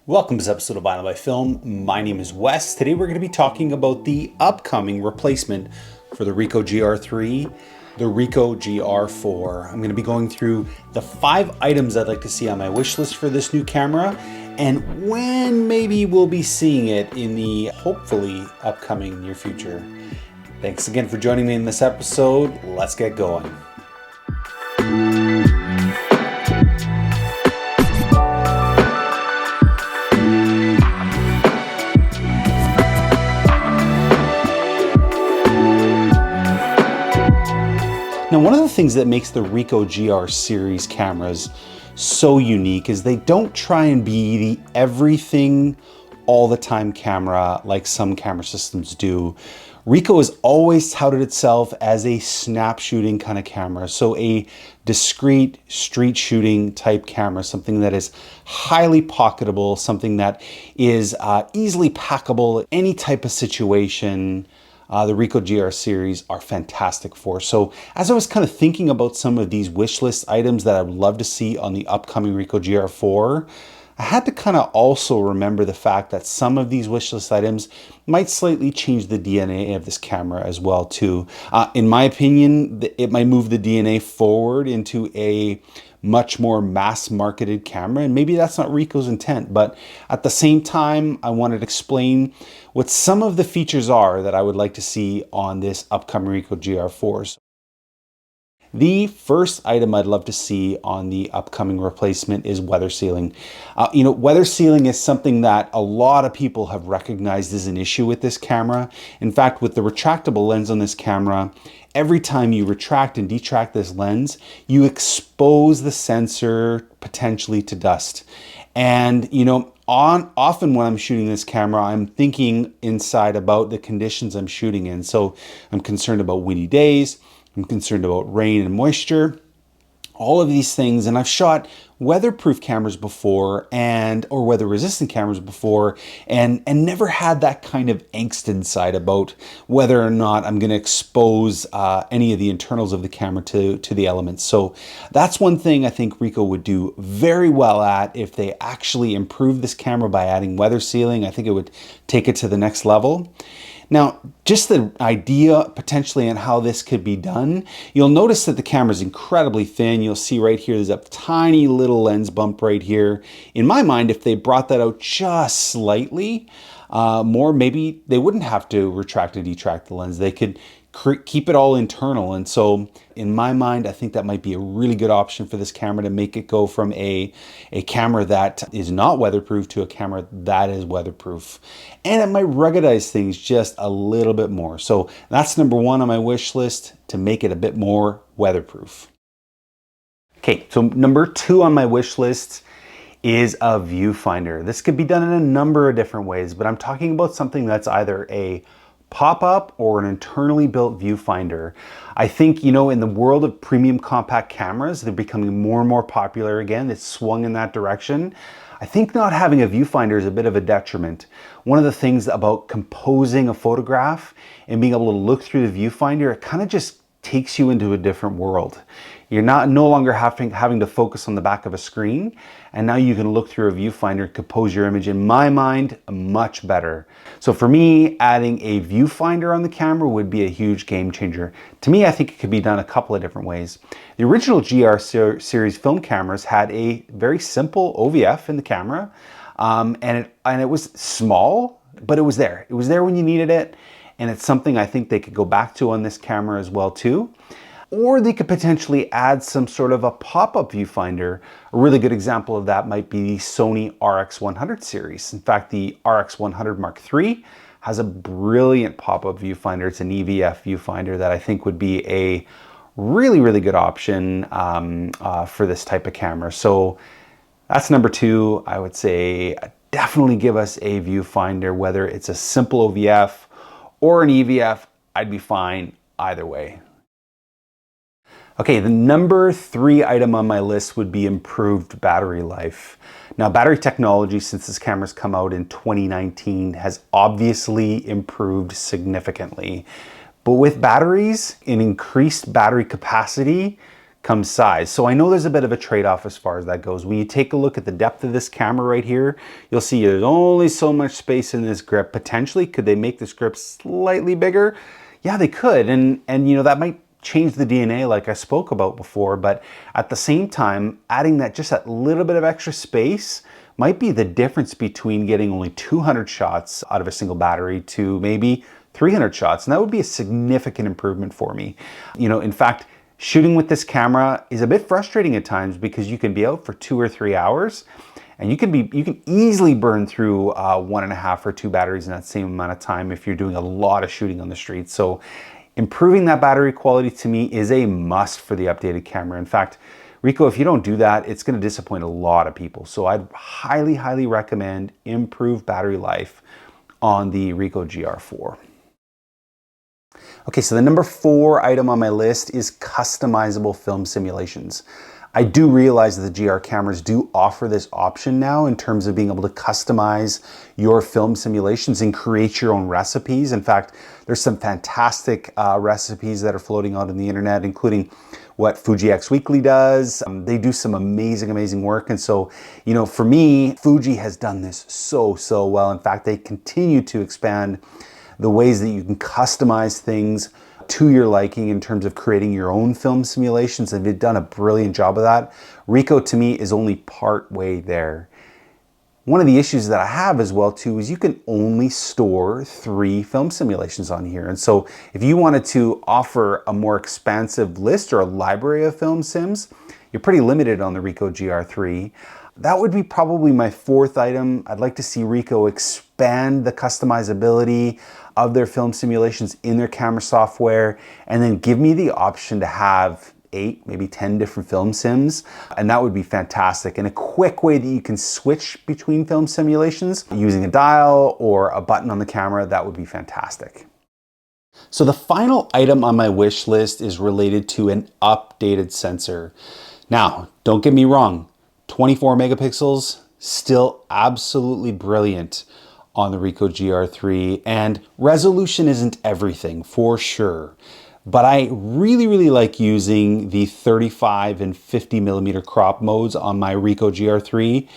Welcome to this episode of Island by Film. My name is Wes. Today we're going to be talking about the upcoming replacement for the Ricoh GR3, the Ricoh GR4. I'm going to be going through the 5 items I'd like to see on my wish list for this new camera and when maybe we'll be seeing it in the hopefully upcoming near future. Thanks again for joining me in this episode. Let's get going. Now, one of the things that makes the Ricoh GR series cameras so unique is they don't try and be the everything all the time camera like some camera systems do. Ricoh has always touted itself as a snap shooting kind of camera. So a discrete street shooting type camera, something that is highly pocketable, something that is easily packable, any type of situation. The Ricoh GR series are fantastic for. So as I was kind of thinking about some of these wish list items that I would love to see on the upcoming Ricoh GR4, I had to kind of also remember the fact that some of these wish list items might slightly change the DNA of this camera as well too. In my opinion, it might move the DNA forward into a much more mass marketed camera, and maybe that's not Ricoh's intent, but at the same time I wanted to explain what some of the features are that I would like to see on this upcoming Ricoh GR4s. The first item I'd love to see on the upcoming replacement is weather sealing. Weather sealing is something that a lot of people have recognized as an issue with this camera. In fact, with the retractable lens on this camera, every time you retract and detract this lens, you expose the sensor potentially to dust. And often when I'm shooting this camera, I'm thinking inside about the conditions I'm shooting in. So I'm concerned about windy days, I'm concerned about rain and moisture, all of these things. And I've shot weatherproof cameras before or weather resistant cameras before and never had that kind of angst inside about whether or not I'm going to expose any of the internals of the camera to the elements. So that's one thing I think Ricoh would do very well at if they actually improve this camera by adding weather sealing. I think it would take it to the next level. Now, just the idea potentially on how this could be done, you'll notice that the camera is incredibly thin. You'll see right here, there's a tiny little lens bump right here. In my mind, if they brought that out just slightly more, maybe they wouldn't have to retract and detract the lens. They could keep it all internal. And so in my mind, I think that might be a really good option for this camera to make it go from a camera that is not weatherproof to a camera that is weatherproof. And it might ruggedize things just a little bit more. So that's number 1 on my wish list, to make it a bit more weatherproof. Okay, so number 2 on my wish list is a viewfinder. This could be done in a number of different ways, but I'm talking about something that's either a pop-up or an internally built viewfinder. I think, in the world of premium compact cameras, they're becoming more and more popular again. It's swung in that direction. I think not having a viewfinder is a bit of a detriment. One of the things about composing a photograph and being able to look through the viewfinder, it kind of just takes you into a different world. You're no longer having to focus on the back of a screen, and now you can look through a viewfinder and compose your image, in my mind, much better. So for me, adding a viewfinder on the camera would be a huge game changer. To me, I think it could be done a couple of different ways. The original GR series film cameras had a very simple OVF in the camera, and it was small, but it was there. It was there when you needed it, and it's something I think they could go back to on this camera as well too. Or they could potentially add some sort of a pop-up viewfinder. A really good example of that might be the Sony RX100 series. In fact, the RX100 Mark III has a brilliant pop-up viewfinder. It's an EVF viewfinder that I think would be a really, really good option for this type of camera. So that's number 2. I would say definitely give us a viewfinder, whether it's a simple OVF or an EVF, I'd be fine either way. Okay, the number 3 item on my list would be improved battery life. Now, battery technology since this camera's come out in 2019 has obviously improved significantly. But with batteries, an increased battery capacity comes size. So I know there's a bit of a trade-off as far as that goes. When you take a look at the depth of this camera right here, you'll see there's only so much space in this grip. Potentially, could they make this grip slightly bigger? Yeah, they could. And you know, that might change the DNA like I spoke about before, but at the same time, adding that just that little bit of extra space might be the difference between getting only 200 shots out of a single battery to maybe 300 shots. And that would be a significant improvement for me. You know, in fact, shooting with this camera is a bit frustrating at times because you can be out for 2 or 3 hours and you can easily burn through 1.5 or 2 batteries in that same amount of time if you're doing a lot of shooting on the street. So improving that battery quality to me is a must for the updated camera. In fact, Ricoh, if you don't do that, it's going to disappoint a lot of people. So I'd highly, highly recommend improved battery life on the Ricoh GR4. Okay, so the number 4 item on my list is customizable film simulations. I do realize that the GR cameras do offer this option now in terms of being able to customize your film simulations and create your own recipes. In fact, there's some fantastic recipes that are floating out on the internet, including what Fuji X Weekly does. They do some amazing, amazing work. And so, you know, for me, Fuji has done this so well. In fact, they continue to expand the ways that you can customize things to your liking in terms of creating your own film simulations, and they've done a brilliant job of that. Ricoh to me is only part way there. One of the issues that I have as well too is you can only store 3 film simulations on here. And so if you wanted to offer a more expansive list or a library of film sims, you're pretty limited on the Ricoh GR3. That would be probably my 4th item. I'd like to see Ricoh expand the customizability of their film simulations in their camera software, and then give me the option to have 8, maybe 10 different film sims, and that would be fantastic. And a quick way that you can switch between film simulations using a dial or a button on the camera, that would be fantastic. So the final item on my wish list is related to an updated sensor. Now, don't get me wrong, 24 megapixels, still absolutely brilliant on the Ricoh GR3, and resolution isn't everything for sure. But I really like using the 35 and 50 millimeter crop modes on my Ricoh GR3.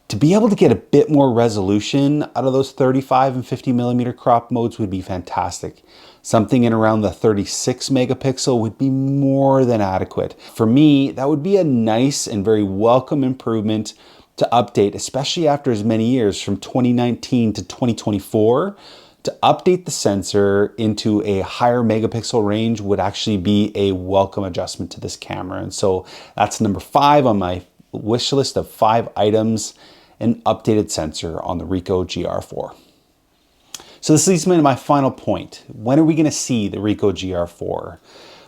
To be able to get a bit more resolution out of those 35 and 50 millimeter crop modes would be fantastic. Something in around the 36 megapixel would be more than adequate. For me, that would be a nice and very welcome improvement to update, especially after as many years from 2019 to 2024. To update the sensor into a higher megapixel range would actually be a welcome adjustment to this camera. And so that's number 5 on my wish list of 5 items, an updated sensor on the Ricoh GR4. So this leads me to my final point. When are we going to see the Ricoh GR4?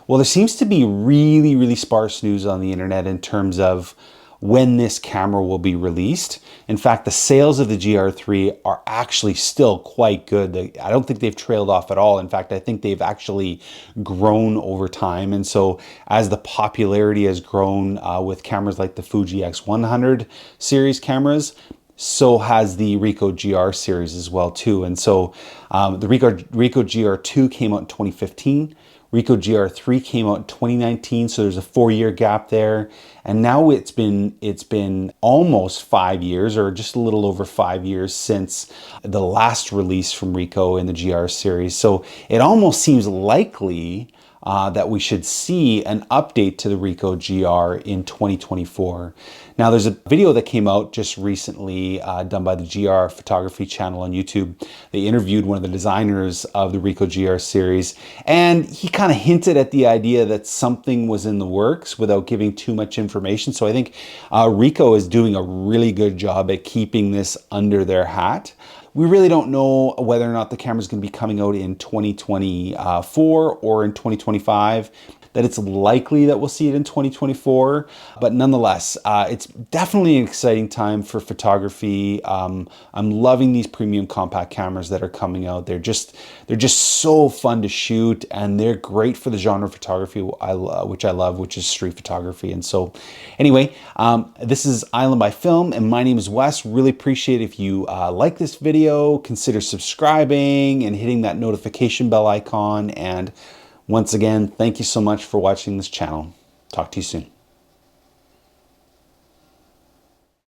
Well, there seems to be really sparse news on the internet in terms of when this camera will be released. In fact, the sales of the GR3 are actually still quite good. I don't think they've trailed off at all. In fact, I think they've actually grown over time. And so as the popularity has grown with cameras like the Fuji X100 series cameras, so has the Ricoh GR series as well too. And so the Ricoh GR2 came out in 2015. Ricoh GR3 came out in 2019, so there's a 4-year gap there. And now it's been almost 5 years, or just a little over 5 years since the last release from Ricoh in the GR series. So it almost seems likely that we should see an update to the Ricoh GR in 2024. Now there's a video that came out just recently done by the GR photography channel on YouTube. They interviewed one of the designers of the Ricoh GR series, and he kind of hinted at the idea that something was in the works without giving too much information. So I think Ricoh is doing a really good job at keeping this under their hat. We really don't know whether or not the camera is going to be coming out in 2024 or in 2025. That it's likely that we'll see it in 2024, but nonetheless, it's definitely an exciting time for photography. I'm loving these premium compact cameras that are coming out. They're just so fun to shoot, and they're great for the genre of photography which I love, which is street photography. And so, anyway, this is Island by Film, and my name is Wes. Really appreciate if you like this video, consider subscribing and hitting that notification bell icon. And once again, thank you so much for watching this channel. Talk to you soon.